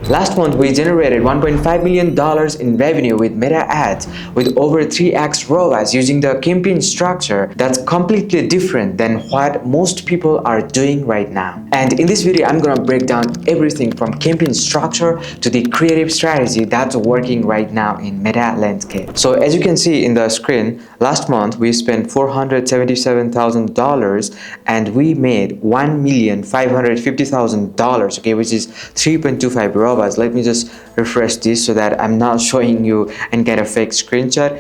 Last month, we generated $1.5 million in revenue with Meta ads with over 3x ROAS using the campaign structure that's completely different than what most people are doing right now. And in this video, I'm gonna break down everything from campaign structure to the creative strategy that's working right now in Meta landscape. So as you can see in the screen, last month we spent $477,000 and we made $1,550,000, okay, which is 3.25 ROAS. Let me just refresh this so that I'm not showing you and get a fake screenshot.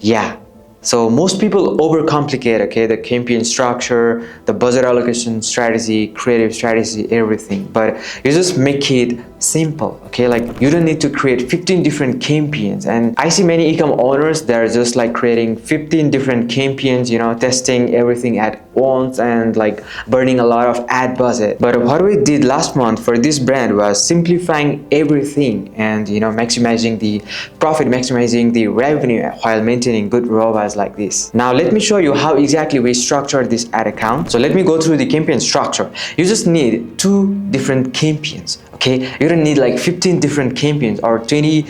Yeah. So most people overcomplicate, okay, the campaign structure, the budget allocation strategy, creative strategy, everything. But you just make it simple, okay? Like you don't need to create 15 different campaigns. And I see many e-com owners that are just like creating 15 different campaigns, you know, testing everything at once and like burning a lot of ad budget. But what we did last month for this brand was simplifying everything and, you know, maximizing the profit, maximizing the revenue while maintaining good ROAS like this. Now let me show you how exactly we structured this ad account. So let me go through the campaign structure. You just need 2 different campaigns, okay? You don't need like 15 different campaigns or 20,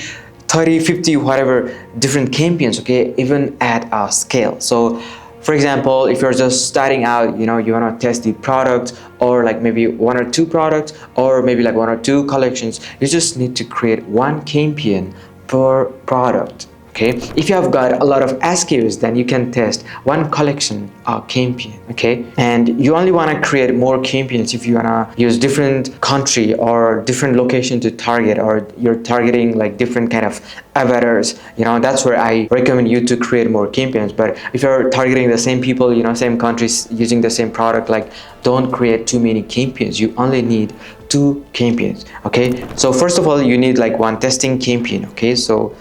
30, 50, whatever different campaigns, okay? Even at a scale. So for example, if you're just starting out, you know, you want to test the product or like maybe 1 or 2 products or maybe like 1 or 2 collections, you just need to create 1 campaign per product. Okay, if you have got a lot of SKUs, then you can test 1 collection campaign, okay? And you only want to create more campaigns if you want to use different country or different location to target, or you're targeting like different kind of avatars, you know, that's where I recommend you to create more campaigns. But if you're targeting the same people, you know, same countries using the same product, like don't create too many campaigns. You only need 2 campaigns, okay? So first of all, you need like 1 testing campaign, okay? So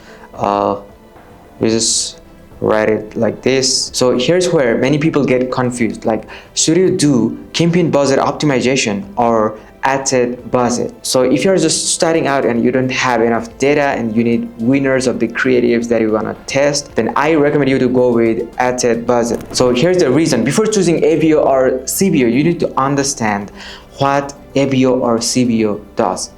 we just write it like this. So here's where many people get confused. Like, should you do campaign budget optimization or ad set budget? So if you're just starting out and you don't have enough data and you need winners of the creatives that you want to test, then I recommend you to go with ad set budget. So here's the reason. Before choosing ABO or CBO, you need to understand what ABO or CBO does.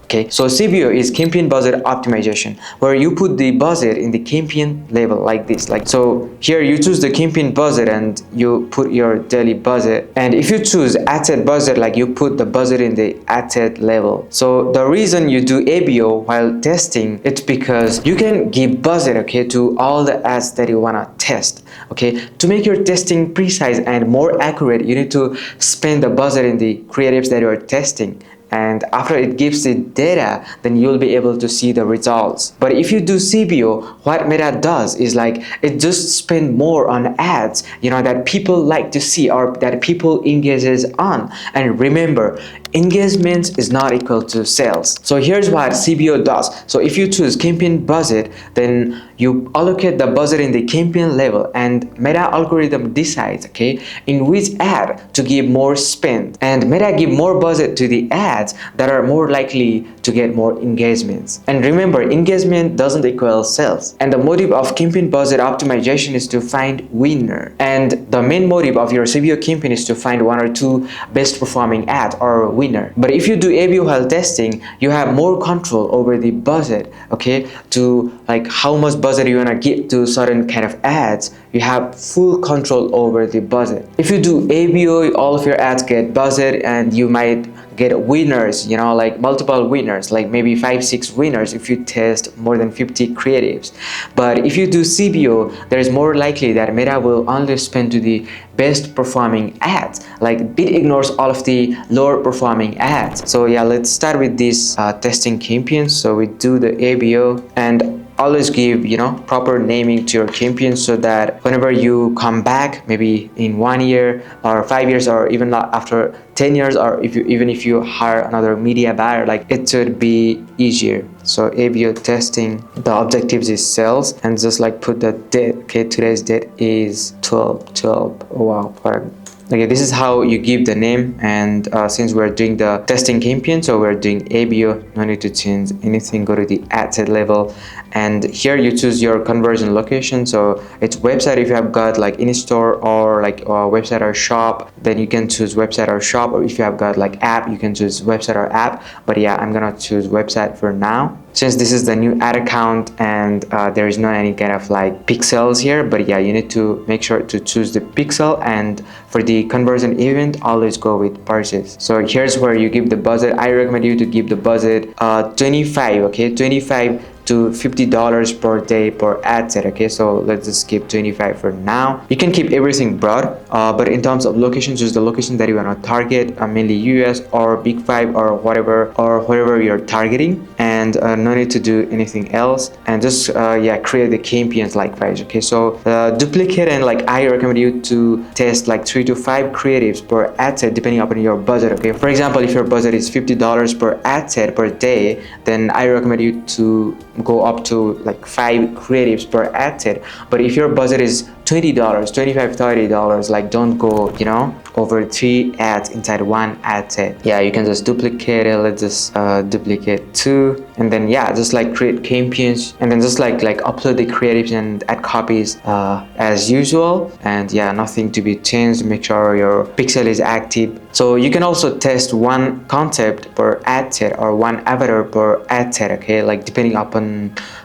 Okay, so CBO is campaign budget optimization, where you put the budget in the campaign level like this. Like, so here you choose the campaign budget and you put your daily budget. And if you choose ad set budget, like you put the budget in the ad set level. So the reason you do ABO while testing, it's because you can give budget, okay, to all the ads that you want to test. Okay, to make your testing precise and more accurate, you need to spend the budget in the creatives that you are testing. And after it gives the data, then you'll be able to see the results. But if you do CBO, what Meta does is like it just spend more on ads, you know, that people like to see or that people engages on. And remember, engagement is not equal to sales. So here's what CBO does. So if you choose campaign budget, then you allocate the budget in the campaign level, and Meta algorithm decides, okay, in which ad to give more spend. And Meta give more budget to the ads that are more likely to get more engagements. And remember, engagement doesn't equal sales. And the motive of campaign budget optimization is to find winner. And the main motive of your CBO campaign is to find 1 or 2 best performing ads or winner. But if you do ABO while testing, you have more control over the budget, okay, to like how much budget you want to give to certain kind of ads. You have full control over the budget. If you do ABO, all of your ads get budget and you might get winners, you know, like multiple winners, like maybe 5-6 winners if you test more than 50 creatives. But if you do CBO, there is more likely that Meta will only spend to the best performing ads, like it ignores all of the lower performing ads. So yeah, let's start with this testing campaign. So we do the ABO, and always give, you know, proper naming to your campaign so that whenever you come back, maybe in 1 year or 5 years or even after 10 years, or even if you hire another media buyer, like it should be easier. So ABO testing, the objectives is sales, and just like put the date. Okay, today's date is 12/12. Oh wow, what a Okay, this is how you give the name. And since we're doing the testing campaign, so we're doing ABO, no need to change anything. Go to the ad set level, and here you choose your conversion location. So it's website if you have got like in-store or like website or shop, then you can choose website or shop. Or if you have got like app, you can choose website or app. But yeah, I'm gonna choose website for now, since this is the new ad account and there is no any kind of like pixels here. But yeah, you need to make sure to choose the pixel, and for the conversion event always go with purchase. So here's where you give the budget. I recommend you to give the budget 25, okay, 25 to $50 per day per ad set. Okay, so let's just keep 25 for now. You can keep everything broad, but in terms of location, choose the location that you want to target, mainly US or Big Five or whatever you're targeting, and no need to do anything else. And just yeah, create the campaigns likewise. Okay, so duplicate, and like I recommend you to test like 3 to 5 creatives per ad set depending upon your budget. Okay, for example, if your budget is $50 per ad set per day, then I recommend you to go up to like 5 creatives per ad set. But if your budget is $20, $25, $30, like don't go, you know, over 3 ads inside one ad set. Yeah, you can just duplicate it. Let's just duplicate 2, and then yeah, just like create campaigns, and then just like upload the creatives and add copies as usual. And yeah, nothing to be changed. Make sure your pixel is active. So you can also test one concept per ad set or one avatar per ad set. Okay, like depending upon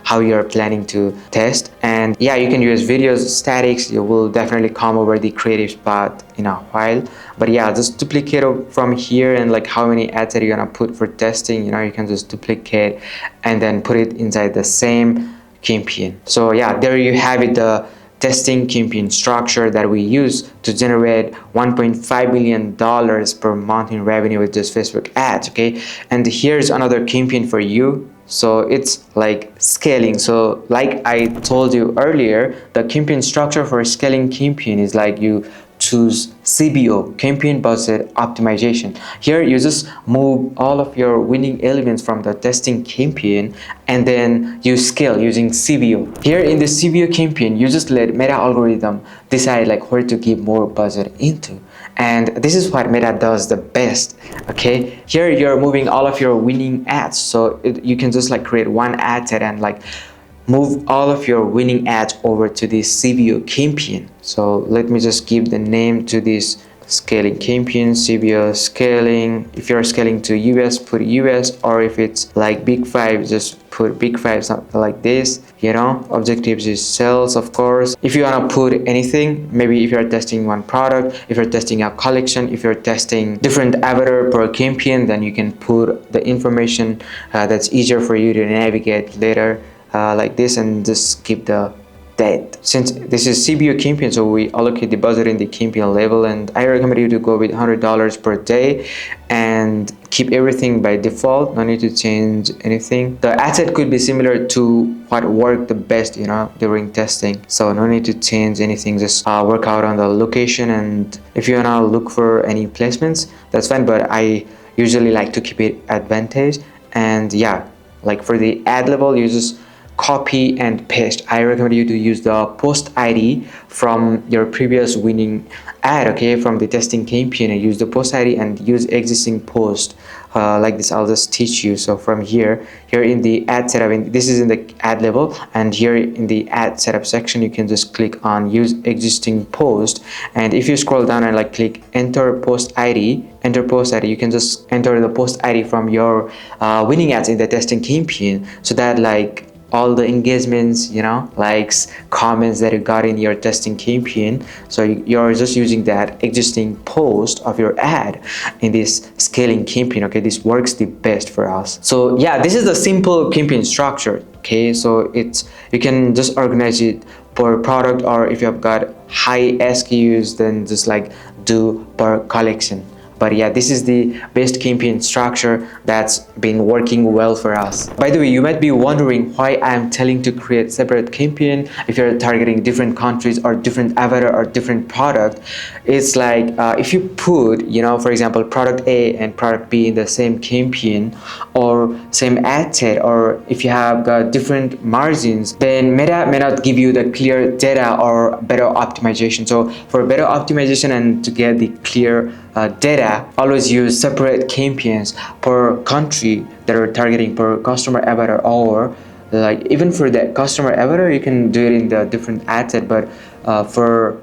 how you're planning to test. And yeah, you can use videos, statics. You will definitely come over the creative spot in a while. But yeah, just duplicate it from here, and like how many ads that you're gonna put for testing, you know, you can just duplicate and then put it inside the same campaign. So yeah, there you have it, the testing campaign structure that we use to generate $1.5 million per month in revenue with just Facebook ads. Okay, and here's another campaign for you. So it's like scaling. So like I told you earlier, the campaign structure for scaling campaign is like you choose CBO, campaign budget optimization. Here you just move all of your winning elements from the testing campaign, and then you scale using CBO. Here in the CBO campaign, you just let Meta algorithm decide like where to give more budget into. And this is what Meta does the best. Okay, here you're moving all of your winning ads, so you can just like create one ad set and like move all of your winning ads over to this CBO campaign. So let me just give the name to this scaling campaign, CBO scaling. If you're scaling to US, put US, or if it's like Big Five, just put Big Five, something like this. You know, objectives is sales, of course. If you want to put anything, maybe if you're testing one product, if you're testing a collection, if you're testing different avatar per campaign, then you can put the information that's easier for you to navigate later. Like this, and just keep the date. Since this is CBO campaign, so we allocate the budget in the campaign level, and I recommend you to go with $100 per day and keep everything by default. No need to change anything. The ad set could be similar to what worked the best, you know, during testing. So no need to change anything. Just work out on the location, and if you wanna look for any placements, that's fine. But I usually like to keep it advantage. And yeah, like for the ad level, you just copy and paste. I recommend you to use the post ID from your previous winning ad, okay, from the testing campaign, and use the post ID and use existing post like this. I'll just teach you. So from here in the ad setup, this is in the ad level, and here in the ad setup section, you can just click on use existing post, and if you scroll down and like click enter post ID, you can just enter the post ID from your winning ads in the testing campaign, so that like all the engagements, you know, likes, comments that you got in your testing campaign, so you're just using that existing post of your ad in this scaling campaign. Okay, this works the best for us. So yeah, this is the simple campaign structure. Okay, so you can just organize it per product, or if you have got high SKUs, then just like do per collection. but yeah, this is the best campaign structure that's been working well for us. By the way, you might be wondering why I'm telling to create separate campaign if you're targeting different countries or different avatar or different product. It's like if you put, for example, product A and product B in the same campaign or same ad set, or if you have got different margins, then Meta may not give you the clear data or better optimization. So for better optimization and to get the clear data, always use separate campaigns per country that are targeting per customer avatar, or like even for that customer avatar you can do it in the different ad set, but for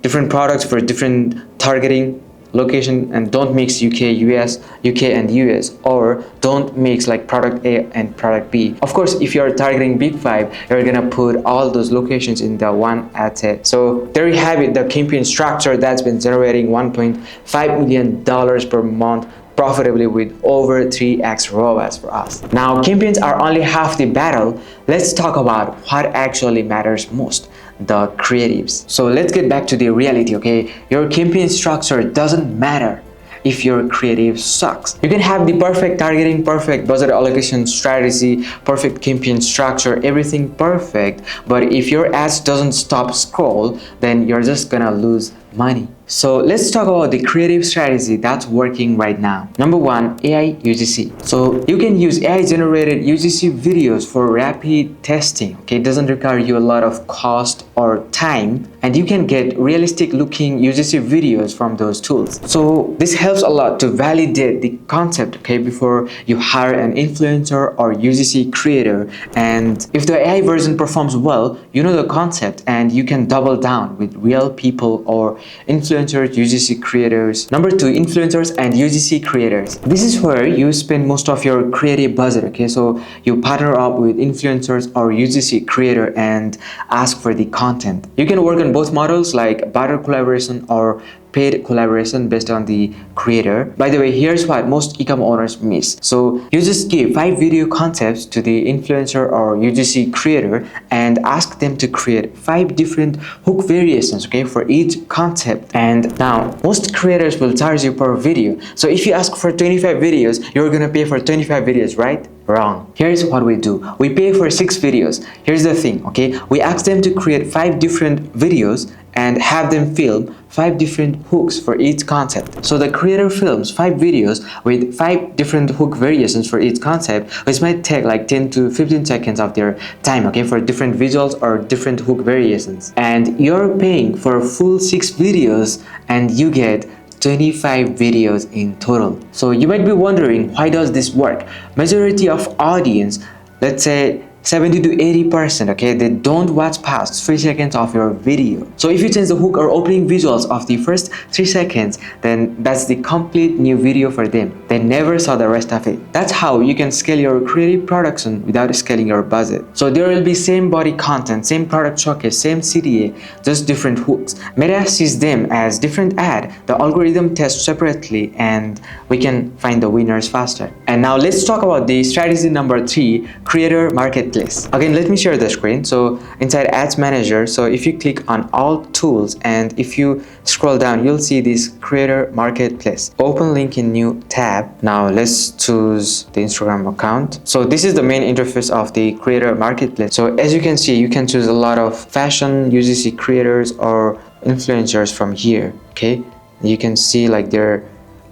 different products for different targeting location, and don't mix UK and US, or don't mix like product A and product B. Of course, if you're targeting big five, you're gonna put all those locations in the one ad set. So there you have it, the campaign structure that's been generating $1.5 million per month profitably with over 3x ROAS for us. Now, campaigns are only half the battle. Let's talk about what actually matters most, the creatives. So let's get back to the reality, okay? Your campaign structure doesn't matter if your creative sucks. You can have the perfect targeting, perfect budget allocation strategy, perfect campaign structure, everything perfect, but if your ads doesn't stop scroll, then you're just gonna lose money. So let's talk about the creative strategy that's working right now. Number one, AI UGC. So you can use AI generated UGC videos for rapid testing. Okay, it doesn't require you a lot of cost or time, and you can get realistic looking UGC videos from those tools. So this helps a lot to validate the concept, okay, before you hire an influencer or UGC creator. And if the AI version performs well, you know the concept and you can double down with real people or influencers, UGC creators. Number two, influencers and UGC creators. This is where you spend most of your creative budget, okay? So you partner up with influencers or UGC creator and ask for the content. You can work on both models, like barter collaboration or paid collaboration based on the creator. By the way, here's what most e-com owners miss. So you just give 5 video concepts to the influencer or UGC creator and ask them to create 5 different hook variations, okay, for each concept. And now most creators will charge you per video. So if you ask for 25 videos, you're gonna pay for 25 videos, right? Wrong. Here's what we do. We pay for 6 videos. Here's the thing, okay? We ask them to create 5 different videos and have them film 5 different hooks for each concept. So the creator films 5 videos with 5 different hook variations for each concept, which might take like 10 to 15 seconds of their time, okay, for different visuals or different hook variations. And you're paying for a full 6 videos and you get 25 videos in total. So you might be wondering, why does this work? Majority of audience, let's say 70 to 80%, okay, they don't watch past 3 seconds of your video. So if you change the hook or opening visuals of the first 3 seconds, then that's the complete new video for them. They never saw the rest of it. That's how you can scale your creative production without scaling your budget. So there will be same body content, same product showcase, same CTA, just different hooks. Meta sees them as different ad. The algorithm tests separately and we can find the winners faster. And now let's talk about the strategy number 3, creator market. Again, let me share the screen. So inside Ads Manager, so if you click on all tools and if you scroll down, you'll see this creator marketplace. Open link in new tab. Now let's choose the Instagram account. So this is the main interface of the creator marketplace. So as you can see, you can choose a lot of fashion UGC creators or influencers from here. Okay, you can see like their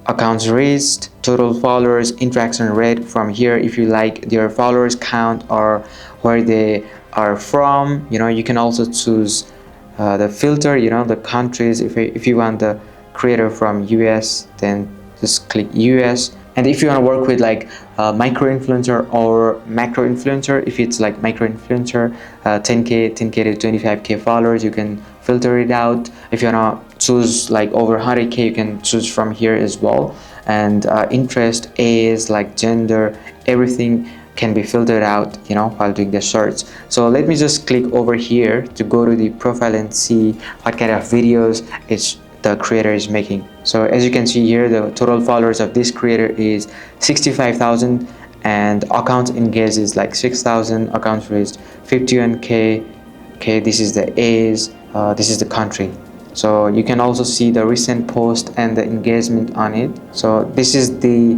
accounts reached, total followers, interaction rate from here. If you like their followers count or where they are from, you can also choose the filter, the countries. If you want the creator from US, then just click US. And if you want to work with like micro influencer or macro influencer, if it's like micro influencer, 10k to 25k followers, you can filter it out. If you want to choose like over 100k, you can choose from here as well. And interest, age, like gender, everything can be filtered out, while doing the search. So let me just click over here to go to the profile and see what kind of videos the creator is making. So as you can see here, the total followers of this creator is 65,000 and accounts engaged is like 6,000, accounts reached 51k. Okay, this is the age, this is the country. So you can also see the recent post and the engagement on it. So this is the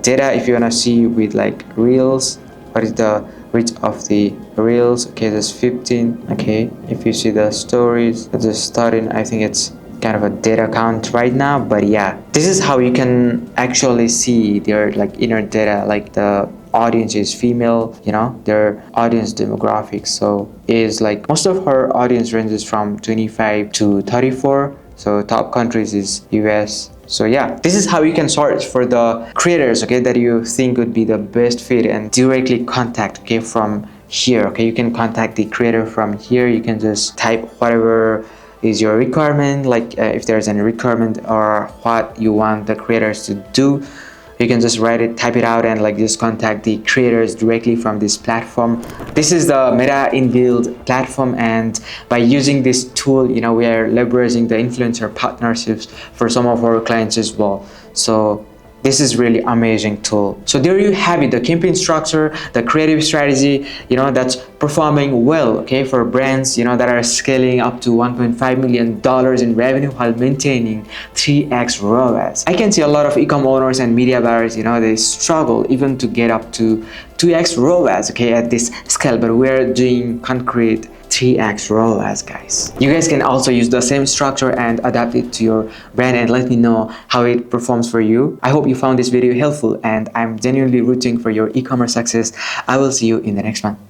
data if you want to see with like reels. What is the reach of the reels? Okay, there's 15. Okay, if you see the stories, just starting, I think it's kind of a data count right now, but yeah, this is how you can actually see their like inner data, like the audience is female, you know, their audience demographics. So is like most of her audience ranges from 25 to 34. So top countries is US. So yeah, this is how you can search for the creators, okay, that you think would be the best fit and directly contact, okay, from here. Okay, you can contact the creator from here. You can just type whatever is your requirement, like if there's any requirement or what you want the creators to do, you can just write it, type it out, and like just contact the creators directly from this platform. This is the Meta inbuilt platform, and by using this tool, you know, we are leveraging the influencer partnerships for some of our clients as well. So this is really amazing tool. So there you have it, the campaign structure, the creative strategy, you know, that's performing well, okay, for brands, you know, that are scaling up to $1.5 million in revenue while maintaining 3x ROAS. I can see a lot of e-com owners and media buyers, you know, they struggle even to get up to 2x ROAS, okay, at this scale, but we're doing concrete 3x ROAS, guys. You guys can also use the same structure and adapt it to your brand and let me know how it performs for you. I hope you found this video helpful, and I'm genuinely rooting for your e-commerce success. I will see you in the next one.